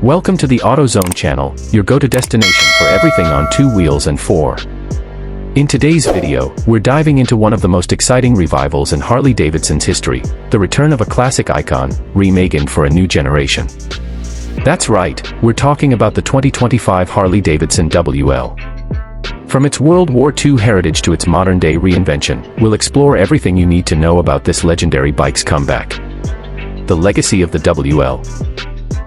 Welcome to the AutoZone channel, your go-to destination for everything on two wheels and four. In today's video, we're diving into one of the most exciting revivals in Harley-Davidson's history, the return of a classic icon, reimagined for a new generation. That's right, we're talking about the 2025 Harley-Davidson WL. From its World War II heritage to its modern-day reinvention, we'll explore everything you need to know about this legendary bike's comeback. The legacy of the WL.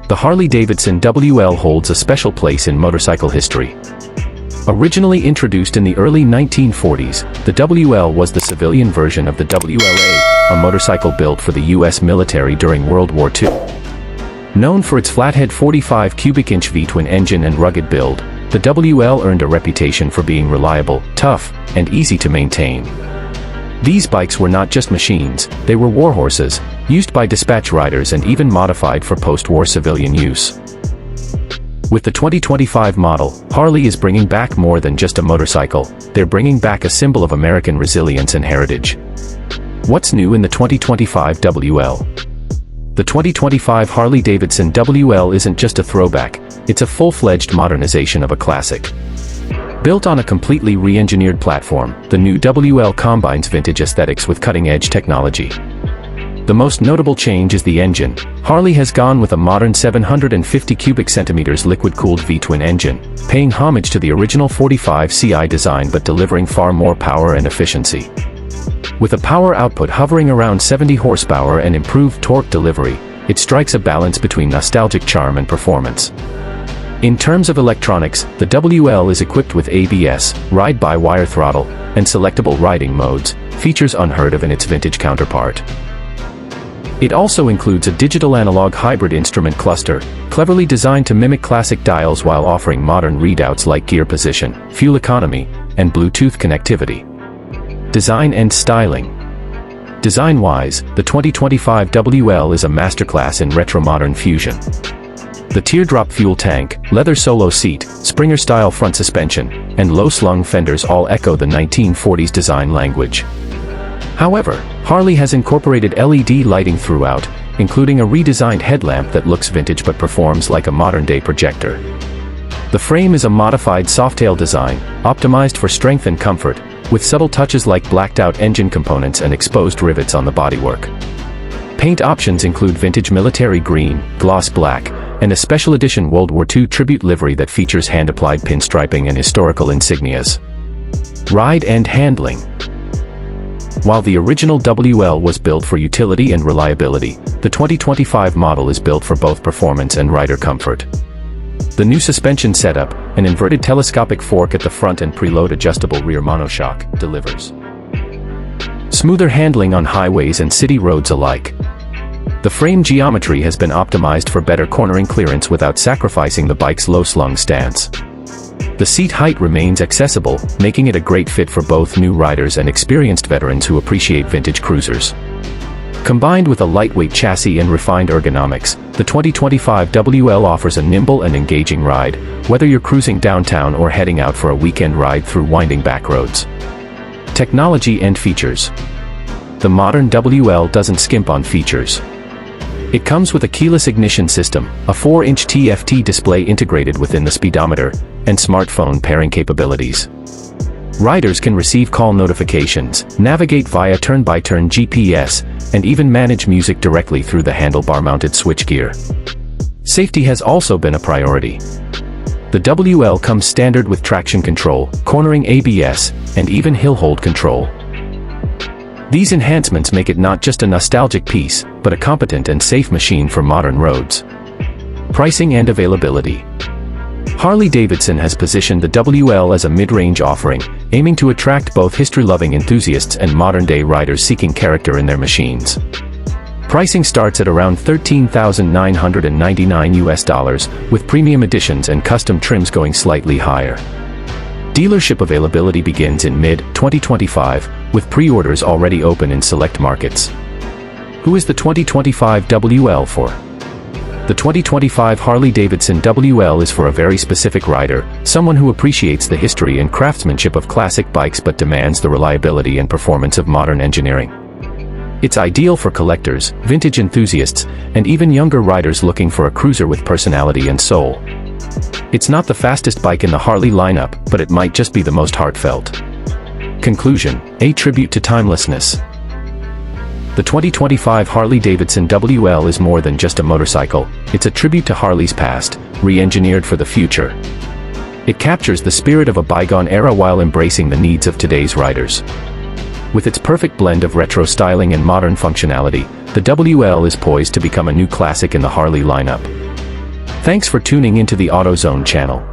The Harley-Davidson WL holds a special place in motorcycle history. Originally introduced in the early 1940s, the WL was the civilian version of the WLA, a motorcycle built for the U.S. military during World War II. Known for its Flathead 45 cubic inch V-twin engine and rugged build, the WL earned a reputation for being reliable, tough, and easy to maintain. These bikes were not just machines, they were warhorses, used by dispatch riders and even modified for post-war civilian use. With the 2025 model, Harley is bringing back more than just a motorcycle, they're bringing back a symbol of American resilience and heritage. What's new in the 2025 WL? The 2025 Harley-Davidson WL isn't just a throwback, it's a full-fledged modernization of a classic. Built on a completely re-engineered platform, the new WL combines vintage aesthetics with cutting-edge technology. The most notable change is the engine. Harley has gone with a modern 750 cubic centimeters liquid-cooled V-twin engine, paying homage to the original 45 CI design but delivering far more power and efficiency. With a power output hovering around 70 horsepower and improved torque delivery, it strikes a balance between nostalgic charm and performance. In terms of electronics, the WL is equipped with ABS, ride-by-wire throttle, and selectable riding modes, features unheard of in its vintage counterpart. It also includes a digital-analog hybrid instrument cluster, cleverly designed to mimic classic dials while offering modern readouts like gear position, fuel economy, and Bluetooth connectivity. Design and styling. Design-wise, the 2025 WL is a masterclass in retro-modern fusion. The teardrop fuel tank, leather solo seat, Springer-style front suspension, and low-slung fenders all echo the 1940s design language. However, Harley has incorporated LED lighting throughout, including a redesigned headlamp that looks vintage but performs like a modern-day projector. The frame is a modified softail design, optimized for strength and comfort, with subtle touches like blacked-out engine components and exposed rivets on the bodywork. Paint options include vintage military green, gloss black, and a special edition World War II tribute livery that features hand-applied pinstriping and historical insignias. Ride and handling. While the original WL was built for utility and reliability, the 2025 model is built for both performance and rider comfort. The new suspension setup, an inverted telescopic fork at the front and preload adjustable rear monoshock, delivers smoother handling on highways and city roads alike. The frame geometry has been optimized for better cornering clearance without sacrificing the bike's low-slung stance. The seat height remains accessible, making it a great fit for both new riders and experienced veterans who appreciate vintage cruisers. Combined with a lightweight chassis and refined ergonomics, the 2025 WL offers a nimble and engaging ride, whether you're cruising downtown or heading out for a weekend ride through winding back roads. Technology and features. The modern WL doesn't skimp on features. It comes with a keyless ignition system, a 4-inch TFT display integrated within the speedometer, and smartphone pairing capabilities. Riders can receive call notifications, navigate via turn-by-turn GPS, and even manage music directly through the handlebar-mounted switchgear. Safety has also been a priority. The WL comes standard with traction control, cornering ABS, and even hill hold control. These enhancements make it not just a nostalgic piece, but a competent and safe machine for modern roads. Pricing and availability. Harley-Davidson has positioned the WL as a mid-range offering, aiming to attract both history-loving enthusiasts and modern-day riders seeking character in their machines. Pricing starts at around $13,999, with premium editions and custom trims going slightly higher. Dealership availability begins in mid-2025, with pre-orders already open in select markets. Who is the 2025 WL for? The 2025 Harley-Davidson WL is for a very specific rider, someone who appreciates the history and craftsmanship of classic bikes but demands the reliability and performance of modern engineering. It's ideal for collectors, vintage enthusiasts, and even younger riders looking for a cruiser with personality and soul. It's not the fastest bike in the Harley lineup, but it might just be the most heartfelt. Conclusion: a tribute to timelessness. The 2025 Harley-Davidson WL is more than just a motorcycle, it's a tribute to Harley's past, re-engineered for the future. It captures the spirit of a bygone era while embracing the needs of today's riders. With its perfect blend of retro styling and modern functionality, the WL is poised to become a new classic in the Harley lineup. Thanks for tuning into the AutoZone channel.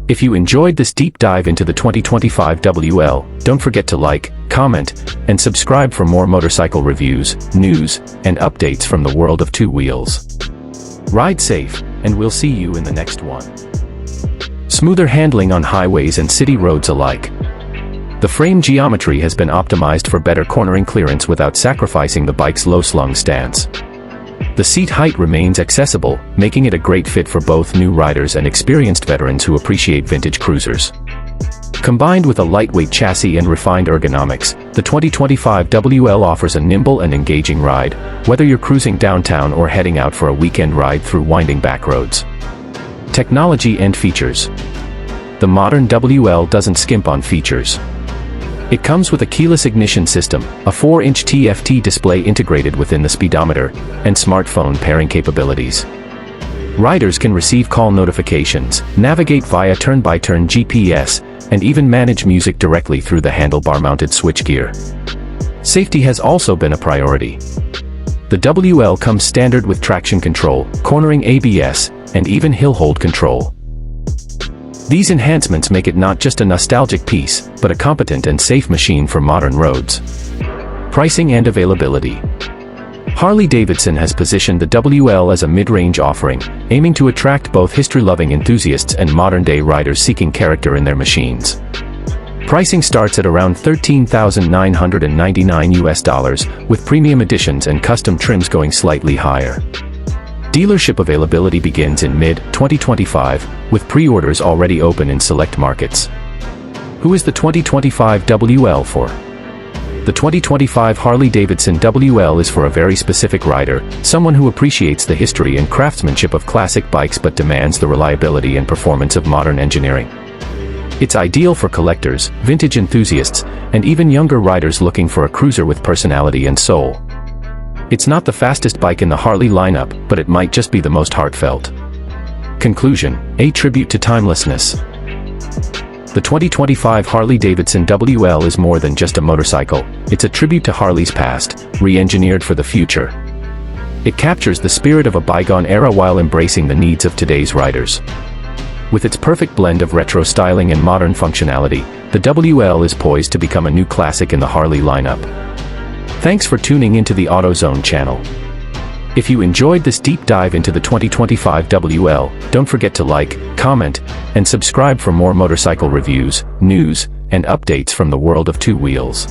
If you enjoyed this deep dive into the 2025 WL, don't forget to like, comment, and subscribe for more motorcycle reviews, news, and updates from the world of two wheels. Ride safe, and we'll see you in the next one. Smoother handling on highways and city roads alike. The frame geometry has been optimized for better cornering clearance without sacrificing the bike's low-slung stance. The seat height remains accessible, making it a great fit for both new riders and experienced veterans who appreciate vintage cruisers. Combined with a lightweight chassis and refined ergonomics, the 2025 WL offers a nimble and engaging ride, whether you're cruising downtown or heading out for a weekend ride through winding back roads. Technology and features. The modern WL doesn't skimp on features. It comes with a keyless ignition system, a 4-inch TFT display integrated within the speedometer, and smartphone pairing capabilities. Riders can receive call notifications, navigate via turn-by-turn GPS, and even manage music directly through the handlebar-mounted switchgear. Safety has also been a priority. The WL comes standard with traction control, cornering ABS, and even hill hold control. These enhancements make it not just a nostalgic piece, but a competent and safe machine for modern roads. Pricing and availability. Harley-Davidson has positioned the WL as a mid-range offering, aiming to attract both history-loving enthusiasts and modern-day riders seeking character in their machines. Pricing starts at around $13,999, with premium editions and custom trims going slightly higher. Dealership availability begins in mid-2025, with pre-orders already open in select markets. Who is the 2025 WL for? The 2025 Harley-Davidson WL is for a very specific rider, someone who appreciates the history and craftsmanship of classic bikes but demands the reliability and performance of modern engineering. It's ideal for collectors, vintage enthusiasts, and even younger riders looking for a cruiser with personality and soul. It's not the fastest bike in the Harley lineup, but it might just be the most heartfelt. Conclusion: a tribute to timelessness. The 2025 Harley-Davidson WL is more than just a motorcycle, it's a tribute to Harley's past, re-engineered for the future. It captures the spirit of a bygone era while embracing the needs of today's riders. With its perfect blend of retro styling and modern functionality, the WL is poised to become a new classic in the Harley lineup. Thanks for tuning into the AutoZone channel. If you enjoyed this deep dive into the 2025 WL, don't forget to like, comment, and subscribe for more motorcycle reviews, news, and updates from the world of two wheels.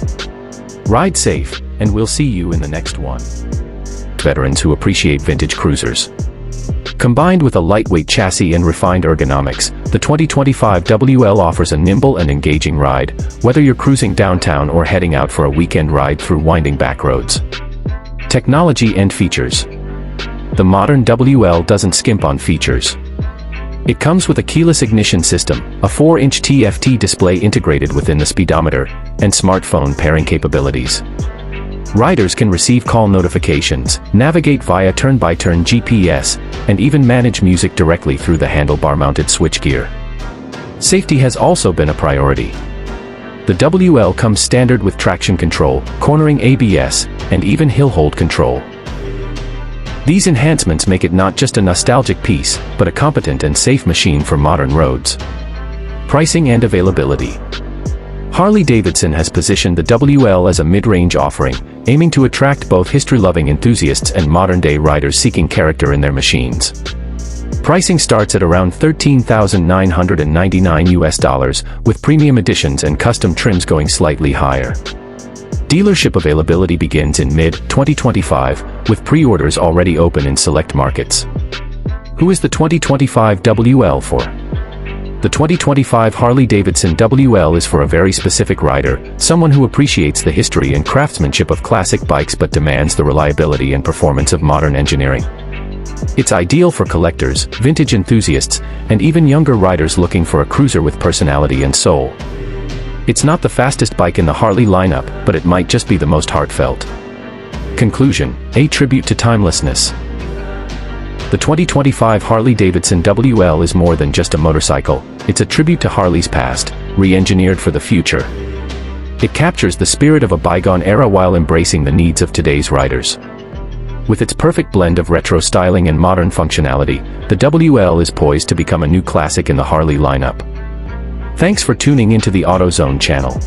Ride safe, and we'll see you in the next one. Veterans who appreciate vintage cruisers. Combined with a lightweight chassis and refined ergonomics, the 2025 WL offers a nimble and engaging ride, whether you're cruising downtown or heading out for a weekend ride through winding back roads. Technology and features. The modern WL doesn't skimp on features. It comes with a keyless ignition system, a 4-inch TFT display integrated within the speedometer, and smartphone pairing capabilities. Riders can receive call notifications, navigate via turn-by-turn GPS, and even manage music directly through the handlebar-mounted switchgear. Safety has also been a priority. The WL comes standard with traction control, cornering ABS, and even hill hold control. These enhancements make it not just a nostalgic piece, but a competent and safe machine for modern roads. Pricing and availability. Harley-Davidson has positioned the WL as a mid-range offering, aiming to attract both history-loving enthusiasts and modern-day riders seeking character in their machines. Pricing starts at around $13,999, with premium editions and custom trims going slightly higher. Dealership availability begins in mid-2025, with pre-orders already open in select markets. Who is the 2025 WL for? The 2025 Harley-Davidson WL is for a very specific rider, someone who appreciates the history and craftsmanship of classic bikes but demands the reliability and performance of modern engineering. It's ideal for collectors, vintage enthusiasts, and even younger riders looking for a cruiser with personality and soul. It's not the fastest bike in the Harley lineup, but it might just be the most heartfelt. Conclusion: a tribute to timelessness. The 2025 Harley-Davidson WL is more than just a motorcycle, it's a tribute to Harley's past, re-engineered for the future. It captures the spirit of a bygone era while embracing the needs of today's riders. With its perfect blend of retro styling and modern functionality, the WL is poised to become a new classic in the Harley lineup. Thanks for tuning into the AutoZone channel.